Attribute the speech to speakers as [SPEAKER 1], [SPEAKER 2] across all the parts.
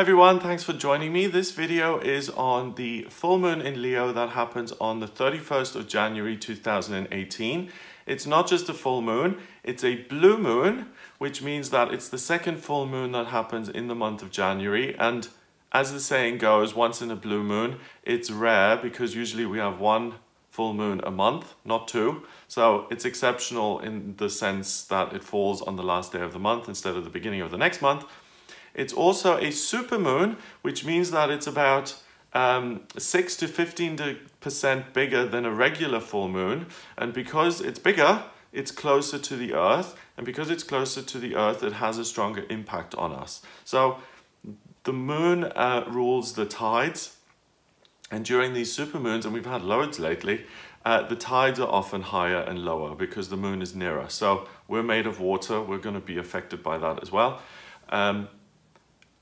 [SPEAKER 1] Hi everyone, thanks for joining me. This video is on the full moon in Leo that happens on the 31st of January 2018. It's not just a full moon, it's a blue moon, which means that it's the second full moon that happens in the month of January. And as the saying goes, once in a blue moon, it's rare because usually we have one full moon a month, not two. So it's exceptional in the sense that it falls on the last day of the month instead of the beginning of the next month. It's also a supermoon, which means that it's about 6 to 15% bigger than a regular full moon. And because it's bigger, it's closer to the Earth. And because it's closer to the Earth, it has a stronger impact on us. So the moon rules the tides. And during these supermoons, and we've had loads lately, the tides are often higher and lower because the moon is nearer. So we're made of water. We're going to be affected by that as well.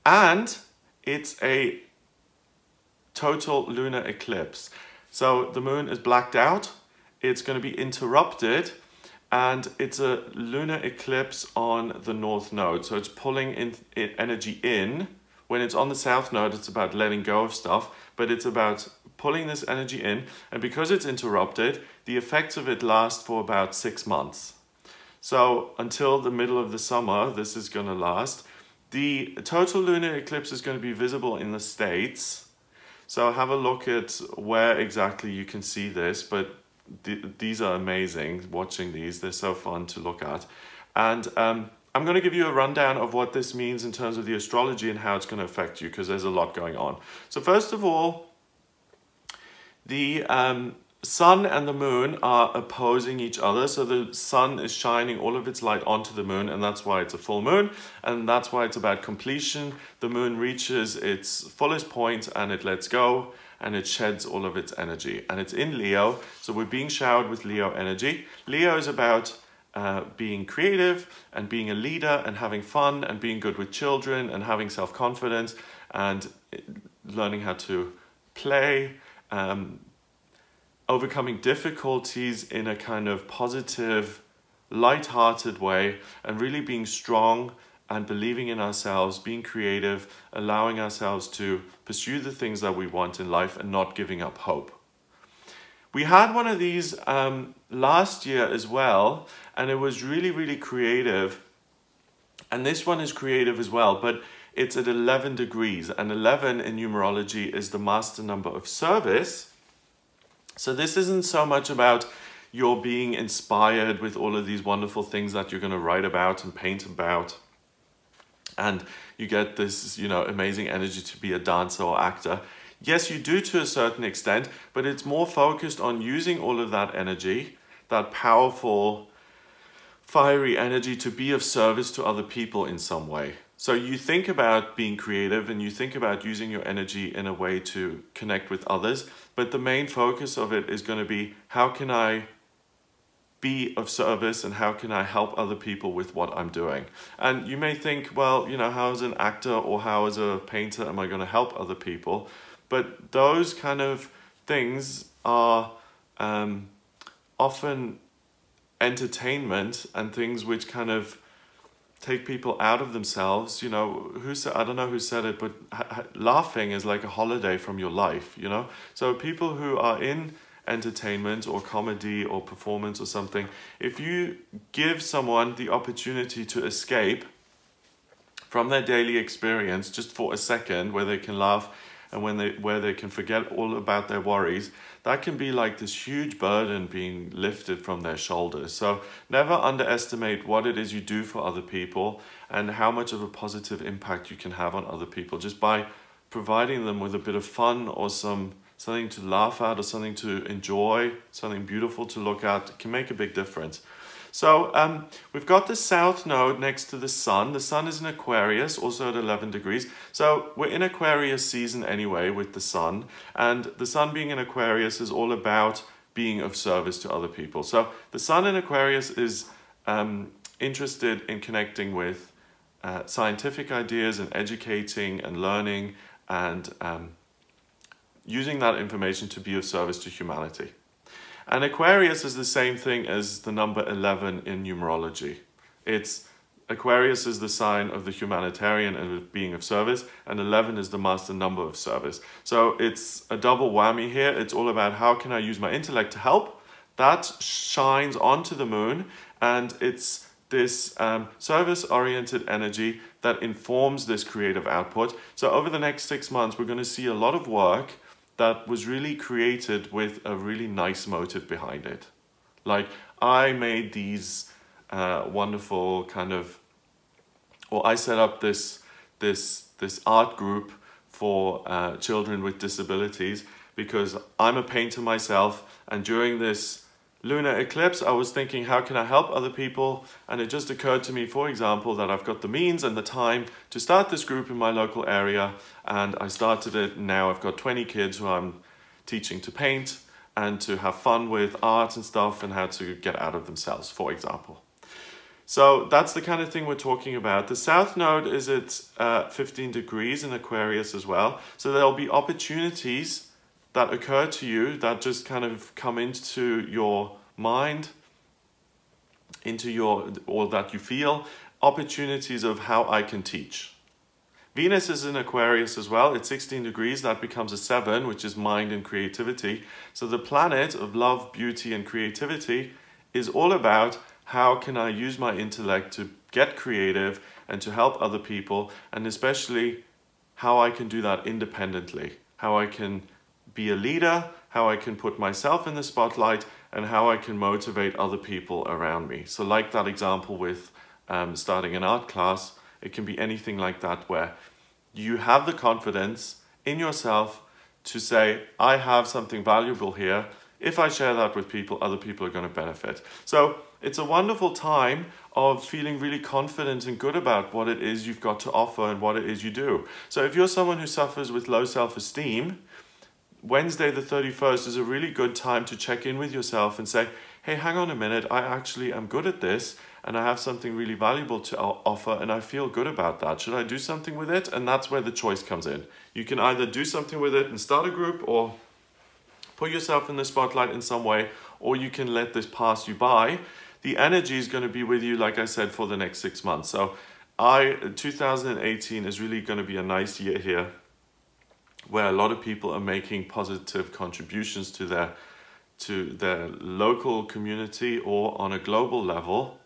[SPEAKER 1] And it's a total lunar eclipse. So the moon is blacked out, it's going to be interrupted, and it's a lunar eclipse on the north node. So it's pulling in energy in. When it's on the south node, it's about letting go of stuff, but it's about pulling this energy in. And because it's interrupted, the effects of it last for about 6 months. So until the middle of the summer, this is going to last. The total lunar eclipse is going to be visible in the States. So have a look at where exactly you can see this, but these are amazing, watching these. They're so fun to look at. And I'm going to give you a rundown of what this means in terms of the astrology and how it's going to affect you, because there's a lot going on. So first of all, the sun and the moon are opposing each other. So the sun is shining all of its light onto the moon, and that's why it's a full moon, and that's why it's about completion. The moon reaches its fullest point and it lets go and it sheds all of its energy, and it's in Leo, so we're being showered with Leo energy. Leo is about being creative and being a leader and having fun and being good with children and having self-confidence and learning how to play, overcoming difficulties in a kind of positive, light-hearted way, and really being strong and believing in ourselves, being creative, allowing ourselves to pursue the things that we want in life and not giving up hope. We had one of these last year as well, and it was really, really creative. And this one is creative as well, but it's at 11 degrees, and 11 in numerology is the master number of service. So this isn't so much about you're being inspired with all of these wonderful things that you're going to write about and paint about, and you get this, amazing energy to be a dancer or actor. Yes, you do to a certain extent, but it's more focused on using all of that energy, that powerful, fiery energy, to be of service to other people in some way. So you think about being creative and you think about using your energy in a way to connect with others, but the main focus of it is going to be, how can I be of service and how can I help other people with what I'm doing? And you may think, well, how as an actor or how as a painter am I going to help other people? But those kind of things are often entertainment and things which kind of take people out of themselves. I don't know who said it, but laughing is like a holiday from your life, So people who are in entertainment or comedy or performance or something, if you give someone the opportunity to escape from their daily experience just for a second, where they can laugh and where they can forget all about their worries, that can be like this huge burden being lifted from their shoulders. So never underestimate what it is you do for other people and how much of a positive impact you can have on other people just by providing them with a bit of fun or something to laugh at or something to enjoy, something beautiful to look at. It can make a big difference. So we've got the south node next to the sun. The sun is in Aquarius, also at 11 degrees. So we're in Aquarius season anyway with the sun. And the sun being in Aquarius is all about being of service to other people. So the sun in Aquarius is interested in connecting with scientific ideas and educating and learning and using that information to be of service to humanity. And Aquarius is the same thing as the number 11 in numerology. It's Aquarius is the sign of the humanitarian and of being of service, and 11 is the master number of service. So it's a double whammy here. It's all about how can I use my intellect to help. That shines onto the moon, and it's this service-oriented energy that informs this creative output. So over the next 6 months, we're going to see a lot of work that was really created with a really nice motive behind it. Like, I made these wonderful kind of, or I set up this art group for children with disabilities because I'm a painter myself, and during this lunar eclipse I was thinking, how can I help other people? And it just occurred to me, for example, that I've got the means and the time to start this group in my local area, and I started it. Now I've got 20 kids who I'm teaching to paint and to have fun with art and stuff, and how to get out of themselves, for example. So that's the kind of thing we're talking about. The South Node is at 15 degrees in Aquarius as well. So there'll be opportunities that occur to you that just kind of come into your mind, or that you feel, opportunities of how I can teach. Venus is in Aquarius as well. It's 16 degrees. That becomes a 7, which is mind and creativity. So the planet of love, beauty, and creativity is all about how can I use my intellect to get creative and to help other people, and especially how I can do that independently, how I can be a leader, how I can put myself in the spotlight, and how I can motivate other people around me. So like that example with starting an art class, it can be anything like that, where you have the confidence in yourself to say, I have something valuable here. If I share that with people, other people are going to benefit. So it's a wonderful time of feeling really confident and good about what it is you've got to offer and what it is you do. So if you're someone who suffers with low self-esteem, Wednesday the 31st is a really good time to check in with yourself and say, hey, hang on a minute, I actually am good at this, and I have something really valuable to offer, and I feel good about that. Should I do something with it? And that's where the choice comes in. You can either do something with it and start a group, or put yourself in the spotlight in some way, or you can let this pass you by. The energy is going to be with you, like I said, for the next 6 months. So 2018 is really going to be a nice year here, where a lot of people are making positive contributions to their local community or on a global level.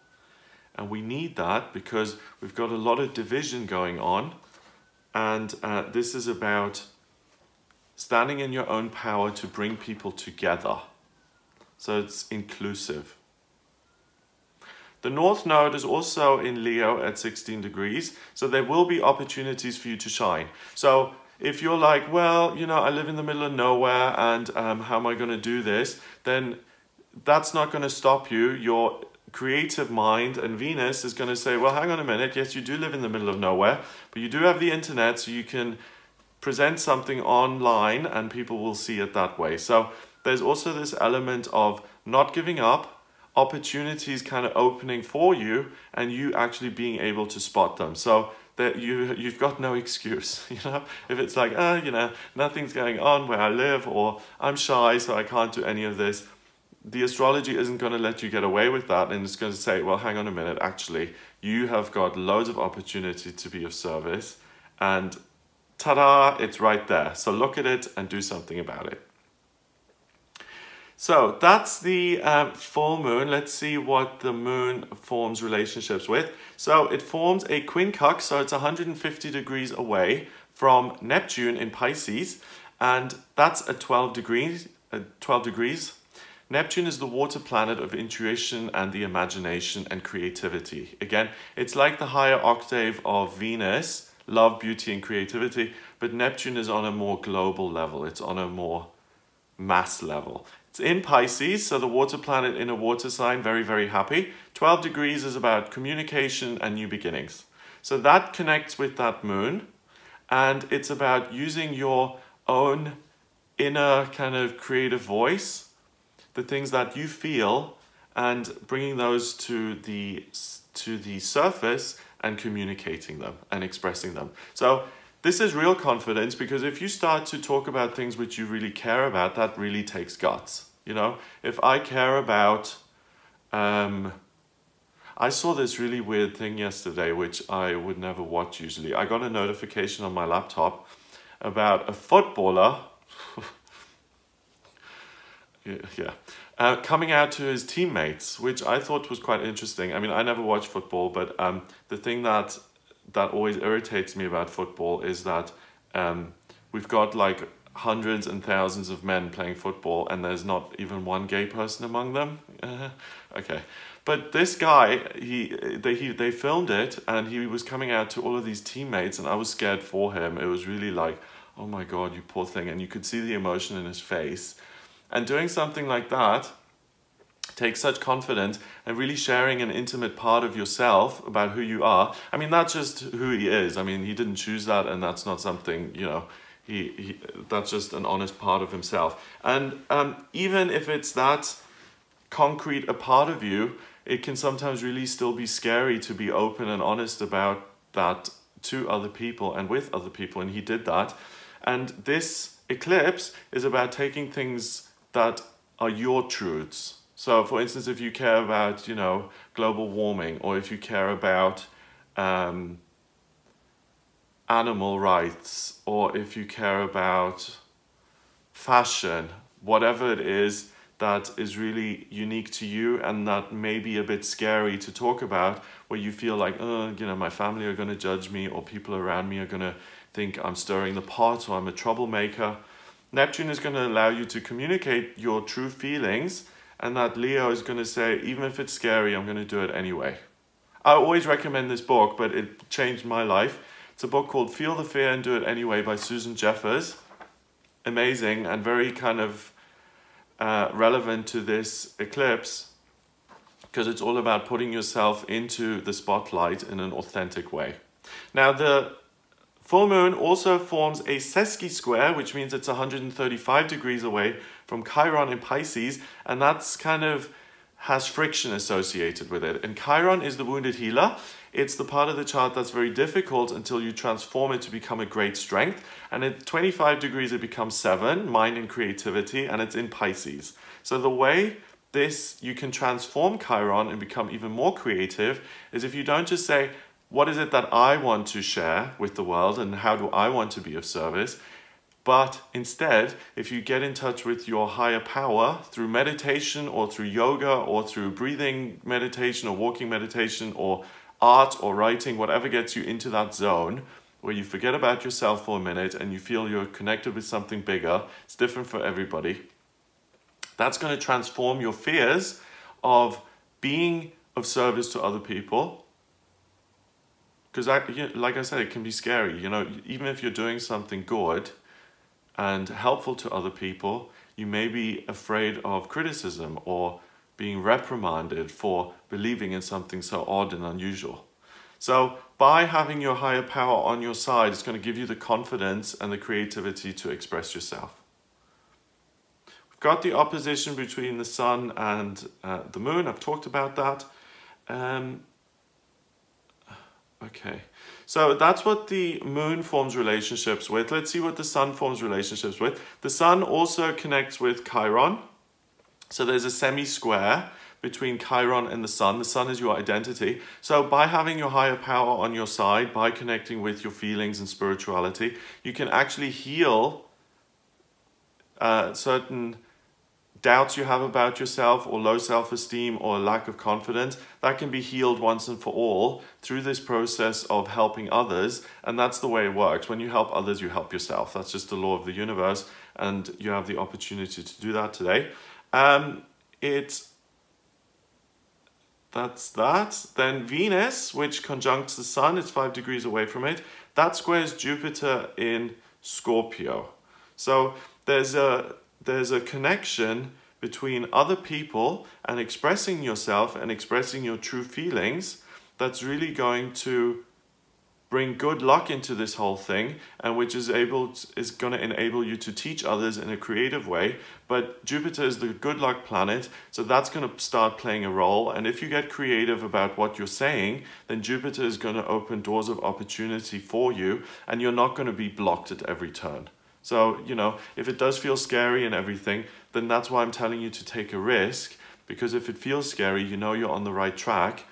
[SPEAKER 1] And we need that because we've got a lot of division going on. And this is about standing in your own power to bring people together. So it's inclusive. The North Node is also in Leo at 16 degrees. So there will be opportunities for you to shine. So if you're like, well, you know, I live in the middle of nowhere, and how am I going to do this? Then that's not going to stop you. Your creative mind and Venus is going to say, well, hang on a minute. Yes, you do live in the middle of nowhere, but you do have the internet, so you can present something online and people will see it that way. So there's also this element of not giving up, opportunities kind of opening for you, and you actually being able to spot them. So that you've got no excuse, you know. If it's like, you know, nothing's going on where I live, or I'm shy so I can't do any of this, the astrology isn't going to let you get away with that, and it's going to say, well, hang on a minute, actually you have got loads of opportunity to be of service, and ta-da, it's right there. So look at it and do something about it. So that's the full moon. Let's see what the moon forms relationships with. So it forms a quincunx, so it's 150 degrees away from Neptune in Pisces, and that's at 12 degrees. Neptune is the water planet of intuition and the imagination and creativity. Again, it's like the higher octave of Venus, love, beauty, and creativity, but Neptune is on a more global level. It's on a more mass level. It's in Pisces, so the water planet in a water sign, very, very happy. 12 degrees is about communication and new beginnings. So that connects with that moon, and it's about using your own inner kind of creative voice, the things that you feel, and bringing those to the surface and communicating them and expressing them. So this is real confidence, because if you start to talk about things which you really care about, that really takes guts. You know, if I care about, I I saw this really weird thing yesterday, which I would never watch usually. I got a notification on my laptop about a footballer coming out to his teammates, which I thought was quite interesting. I mean, I never watch football, but the thing that always irritates me about football is that we've got like hundreds and thousands of men playing football and there's not even one gay person among them. Okay. But this guy, they filmed it and he was coming out to all of these teammates and I was scared for him. It was really like, oh my God, you poor thing. And you could see the emotion in his face. And doing something like that takes such confidence and really sharing an intimate part of yourself about who you are. I mean, that's just who he is. I mean, he didn't choose that and that's not something, you know, that's just an honest part of himself. And even if it's that concrete a part of you, it can sometimes really still be scary to be open and honest about that to other people and with other people, and he did that. And this eclipse is about taking things that are your truths. So for instance, if you care about, you know, global warming, or if you care about animal rights, or if you care about fashion, whatever it is that is really unique to you and that may be a bit scary to talk about, where you feel like, oh, you know, my family are going to judge me, or people around me are going to think I'm stirring the pot, or I'm a troublemaker. Neptune is going to allow you to communicate your true feelings, and that Leo is going to say, even if it's scary, I'm going to do it anyway. I always recommend this book, but it changed my life. It's a book called Feel the Fear and Do It Anyway by Susan Jeffers. Amazing and very kind of relevant to this eclipse, because it's all about putting yourself into the spotlight in an authentic way. Now, the full moon also forms a sesqui square, which means it's 135 degrees away from Chiron in Pisces, and that's kind of has friction associated with it. And Chiron is the wounded healer. It's the part of the chart that's very difficult until you transform it to become a great strength. And at 25 degrees, it becomes 7, mind and creativity, and it's in Pisces. So the way you can transform Chiron and become even more creative is if you don't just say, what is it that I want to share with the world and how do I want to be of service? But instead, if you get in touch with your higher power through meditation or through yoga or through breathing meditation or walking meditation or art or writing, whatever gets you into that zone where you forget about yourself for a minute and you feel you're connected with something bigger, it's different for everybody. That's going to transform your fears of being of service to other people. Because like I said, it can be scary. You know, even if you're doing something good and helpful to other people, you may be afraid of criticism or being reprimanded for believing in something so odd and unusual. So by having your higher power on your side, it's going to give you the confidence and the creativity to express yourself. We've got the opposition between the sun and the moon. I've talked about that. Okay, so that's what the moon forms relationships with. Let's see what the sun forms relationships with. The sun also connects with Chiron. So there's a semi-square between Chiron and the sun. The sun is your identity. So by having your higher power on your side, by connecting with your feelings and spirituality, you can actually heal certain doubts you have about yourself or low self-esteem or lack of confidence. That can be healed once and for all through this process of helping others. And that's the way it works. When you help others, you help yourself. That's just the law of the universe. And you have the opportunity to do that today. That's that. Then Venus, which conjuncts the sun, it's 5 degrees away from it. That squares Jupiter in Scorpio. So there's a connection between other people and expressing yourself and expressing your true feelings that's really going to bring good luck into this whole thing, and which is going to enable you to teach others in a creative way. But Jupiter is the good luck planet, so that's going to start playing a role. And if you get creative about what you're saying, then Jupiter is going to open doors of opportunity for you, and you're not going to be blocked at every turn. So, you know, if it does feel scary and everything, then that's why I'm telling you to take a risk, because if it feels scary, you know you're on the right track.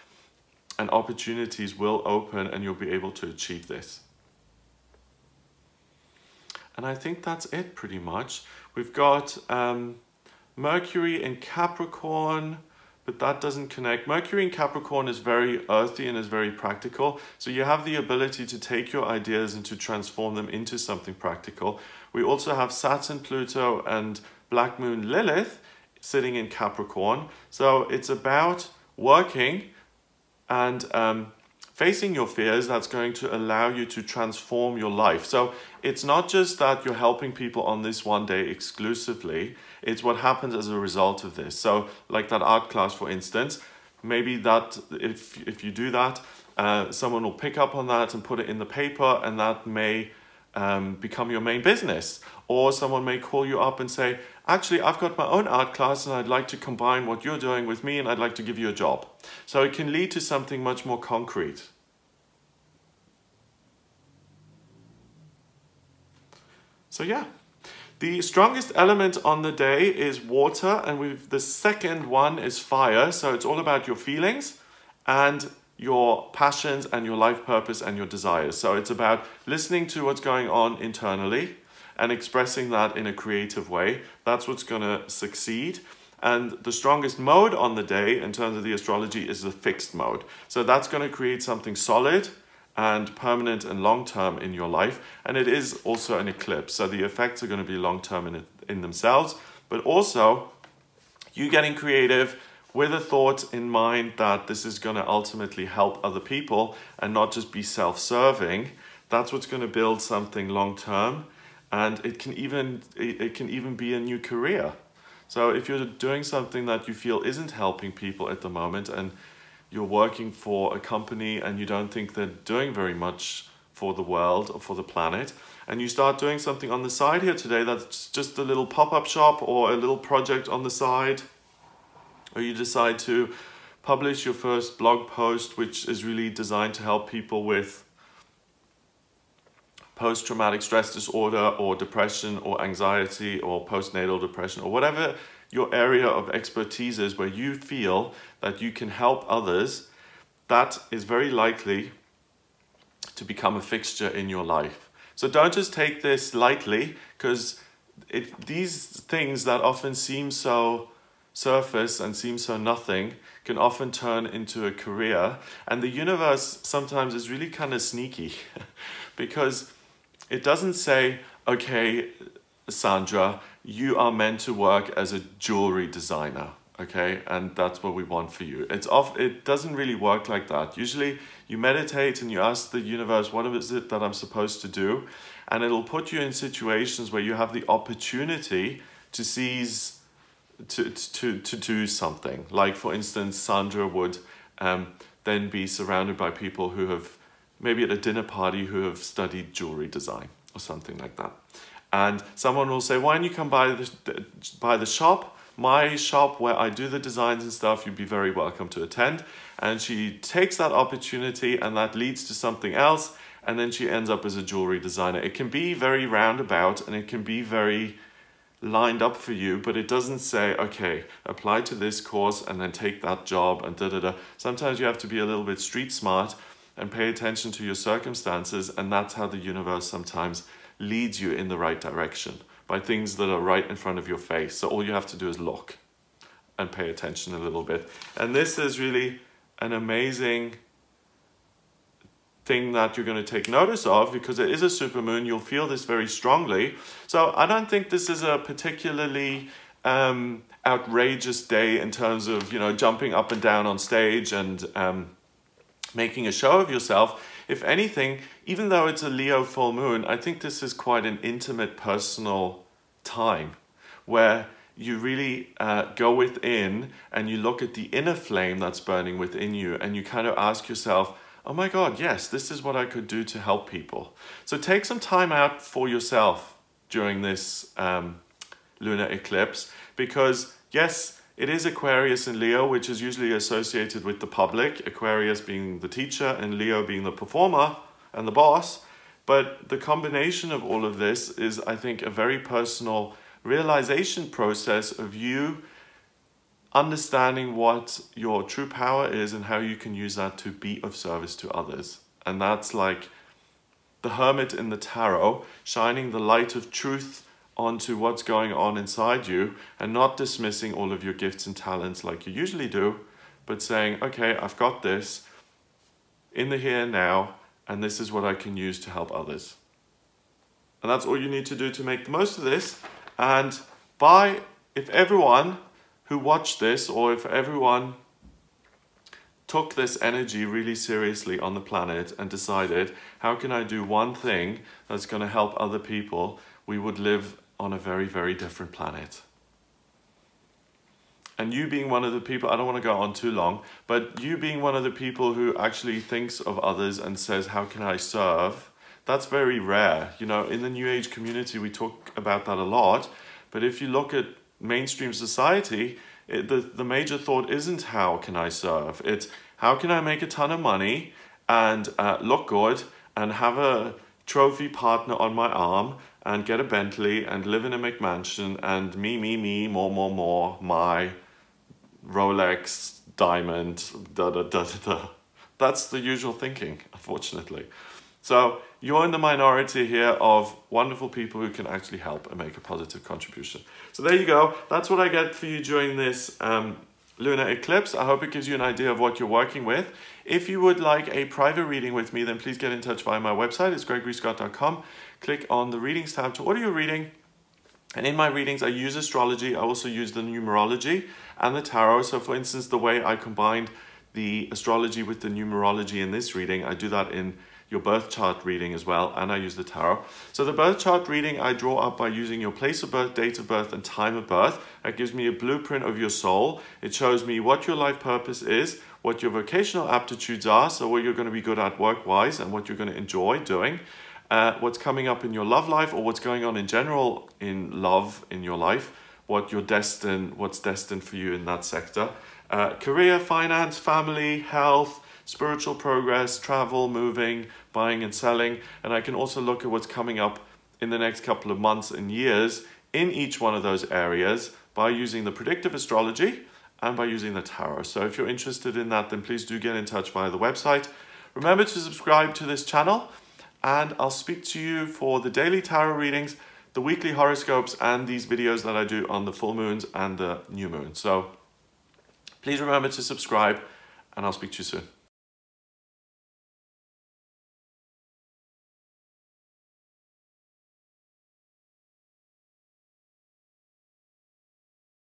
[SPEAKER 1] and opportunities will open and you'll be able to achieve this. And I think that's it pretty much. We've got Mercury in Capricorn, but that doesn't connect. Mercury in Capricorn is very earthy and is very practical. So you have the ability to take your ideas and to transform them into something practical. We also have Saturn, Pluto, and Black Moon Lilith sitting in Capricorn. So it's about working and facing your fears that's going to allow you to transform your life. So it's not just that you're helping people on this one day exclusively, it's what happens as a result of this. So like that art class, for instance, maybe that if you do that, someone will pick up on that and put it in the paper, and that may become your main business. Or someone may call you up and say, actually, I've got my own art class and I'd like to combine what you're doing with me and I'd like to give you a job. So it can lead to something much more concrete. So yeah, the strongest element on the day is water, and the second one is fire. So it's all about your feelings and your passions and your life purpose and your desires. So it's about listening to what's going on internally and expressing that in a creative way. That's what's going to succeed. And the strongest mode on the day in terms of the astrology is the fixed mode. So that's going to create something solid and permanent and long-term in your life. And it is also an eclipse. So the effects are going to be long-term in themselves, but also you getting creative with a thought in mind that this is going to ultimately help other people and not just be self-serving. That's what's going to build something long-term. And it can even be a new career. So if you're doing something that you feel isn't helping people at the moment, and you're working for a company and you don't think they're doing very much for the world or for the planet, and you start doing something on the side here today that's just a little pop-up shop or a little project on the side, or you decide to publish your first blog post, which is really designed to help people with post-traumatic stress disorder or depression or anxiety or postnatal depression or whatever your area of expertise is, where you feel that you can help others, that is very likely to become a fixture in your life. So don't just take this lightly, because these things that often seem so surface and seem so nothing can often turn into a career. And the universe sometimes is really kind of sneaky because it doesn't say, okay, Sandra, you are meant to work as a jewelry designer, okay? And that's what we want for you. It doesn't really work like that. Usually you meditate and you ask the universe, what is it that I'm supposed to do? And it'll put you in situations where you have the opportunity to seize, to do something. Like, for instance, Sandra would then be surrounded by people who have, maybe at a dinner party, who have studied jewelry design or something like that. And someone will say, why don't you come by the shop, my shop where I do the designs and stuff, you'd be very welcome to attend. And she takes that opportunity and that leads to something else. And then she ends up as a jewelry designer. It can be very roundabout and it can be very lined up for you, but it doesn't say, okay, apply to this course and then take that job and da-da-da. Sometimes you have to be a little bit street smart and pay attention to your circumstances, and that's how the universe sometimes leads you in the right direction, by things that are right in front of your face. So all you have to do is look and pay attention a little bit. And this is really an amazing thing that you're going to take notice of, because it is a supermoon. You'll feel this very strongly. So I don't think this is a particularly outrageous day in terms of, you know, jumping up and down on stage and making a show of yourself. If anything, even though it's a Leo full moon, I think this is quite an intimate, personal time where you really go within and you look at the inner flame that's burning within you, and you kind of ask yourself, oh my God, yes, this is what I could do to help people. So take some time out for yourself during this lunar eclipse, because yes, it is Aquarius and Leo, which is usually associated with the public, Aquarius being the teacher and Leo being the performer and the boss. But the combination of all of this is, I think, a very personal realization process of you understanding what your true power is and how you can use that to be of service to others. And that's like the hermit in the tarot, shining the light of truth onto what's going on inside you and not dismissing all of your gifts and talents like you usually do, but saying, okay, I've got this in the here and now, and this is what I can use to help others. And that's all you need to do to make the most of this. And if everyone who watched this, or if everyone took this energy really seriously on the planet and decided, how can I do one thing that's going to help other people, we would live on a very, very different planet. And you being one of the people, I don't want to go on too long, but you being one of the people who actually thinks of others and says, how can I serve? That's very rare. You know, in the New Age community, we talk about that a lot. But if you look at mainstream society, the major thought isn't how can I serve? It's how can I make a ton of money and look good and have a trophy partner on my arm and get a Bentley and live in a McMansion and me, more, my Rolex, diamond, da. That's the usual thinking, unfortunately. So you're in the minority here of wonderful people who can actually help and make a positive contribution. So there you go. That's what I get for you during this lunar eclipse. I hope it gives you an idea of what you're working with. If you would like a private reading with me, then please get in touch via my website. It's gregoryscott.com. Click on the readings tab to order your reading. And in my readings, I use astrology. I also use the numerology and the tarot. So for instance, the way I combined the astrology with the numerology in this reading, I do that in your birth chart reading as well, and I use the tarot. So the birth chart reading I draw up by using your place of birth, date of birth, and time of birth. That gives me a blueprint of your soul. It shows me what your life purpose is, what your vocational aptitudes are, so what you're going to be good at work-wise and what you're going to enjoy doing, what's coming up in your love life or what's going on in general in love in your life, what's destined for you in that sector, career, finance, family, health, spiritual progress, travel, moving, buying and selling. And I can also look at what's coming up in the next couple of months and years in each one of those areas by using the predictive astrology and by using the tarot. So if you're interested in that, then please do get in touch via the website. Remember to subscribe to this channel, and I'll speak to you for the daily tarot readings, the weekly horoscopes, and these videos that I do on the full moons and the new moon. So please remember to subscribe, and I'll speak to you soon.